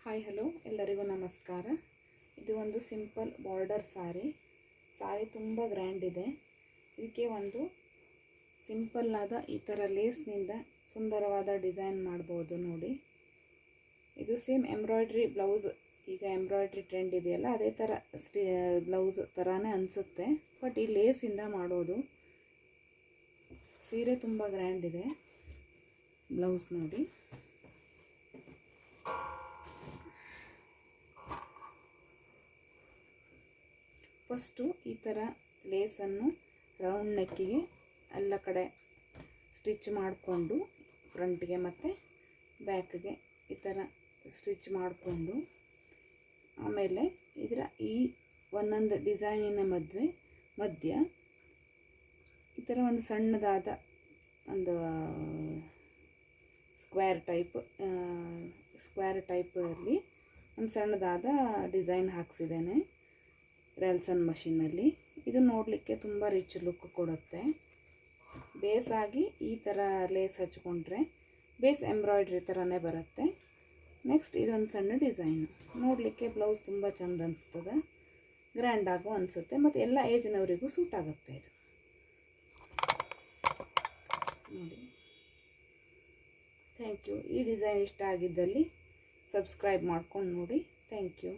Hi hello ಎಲ್ಲರಿಗೂ ನಮಸ್ಕಾರ. ಇದು ಒಂದು ಸಿಂಪಲ್ ಬಾರ್ಡರ್ ಸಾರಿ ತುಂಬ ಗ್ರ್ಯಾಂಡ್ ಇದೆ. ಇದಕ್ಕೆ ಒಂದು ಸಿಂಪಲ್ ಆದ ಈ ಥರ ಲೇಸ್ನಿಂದ ಸುಂದರವಾದ ಡಿಸೈನ್ ಮಾಡ್ಬೋದು ನೋಡಿ. ಇದು ಸೇಮ್ ಎಂಬ್ರಾಯ್ಡ್ರಿ ಬ್ಲೌಸ್, ಈಗ ಎಂಬ್ರಾಯ್ಡ್ರಿ ಟ್ರೆಂಡ್ ಇದೆಯಲ್ಲ ಅದೇ ಥರ ಬ್ಲೌಸ್ ಥರನೇ ಅನಿಸುತ್ತೆ, ಬಟ್ ಈ ಲೇಸಿಂದ ಮಾಡೋದು. ಸೀರೆ ತುಂಬ ಗ್ರ್ಯಾಂಡ್ ಇದೆ. ಬ್ಲೌಸ್ ನೋಡಿ, ಫಸ್ಟು ಈ ಥರ ಲೇಸನ್ನು ರೌಂಡ್ ನೆಕ್ಕಿಗೆ ಎಲ್ಲ ಕಡೆ ಸ್ಟಿಚ್ ಮಾಡಿಕೊಂಡು, ಫ್ರಂಟ್ಗೆ ಮತ್ತು ಬ್ಯಾಕ್ಗೆ ಈ ಥರ ಸ್ಟಿಚ್ ಮಾಡಿಕೊಂಡು, ಆಮೇಲೆ ಇದರ ಈ ಒಂದೊಂದು ಡಿಸೈನಿನ ಮಧ್ಯ ಈ ಥರ ಒಂದು ಸಣ್ಣದಾದ ಒಂದು ಸ್ಕ್ವೇರ್ ಟೈಪಲ್ಲಿ ಒಂದು ಸಣ್ಣದಾದ ಡಿಸೈನ್ ಹಾಕ್ಸಿದ್ದೇನೆ ರೆಲ್ಸನ್ ಮಷೀನಲ್ಲಿ. ಇದು ನೋಡಲಿಕ್ಕೆ ತುಂಬ ರಿಚ್ ಲುಕ್ ಕೊಡುತ್ತೆ. ಬೇಸಾಗಿ ಈ ಥರ ಲೇಸ್ ಹಚ್ಕೊಂಡ್ರೆ ಬೇಸ್ ಎಂಬ್ರಾಯ್ಡ್ರಿ ಥರನೇ ಬರುತ್ತೆ. ನೆಕ್ಸ್ಟ್ ಇದೊಂದು ಸಣ್ಣ ಡಿಸೈನು ನೋಡಲಿಕ್ಕೆ ಬ್ಲೌಸ್ ತುಂಬ ಚೆಂದ ಅನಿಸ್ತದೆ, ಗ್ರ್ಯಾಂಡಾಗೂ ಅನಿಸುತ್ತೆ, ಮತ್ತು ಎಲ್ಲ ಏಜ್ನವರಿಗೂ ಸೂಟ್ ಆಗುತ್ತೆ ಇದು ನೋಡಿ. Thank you. ಈ ಡಿಸೈನ್ ಇಷ್ಟ ಆಗಿದ್ದಲ್ಲಿ ಸಬ್ಸ್ಕ್ರೈಬ್ ಮಾಡ್ಕೊಂಡು ನೋಡಿ. Thank you.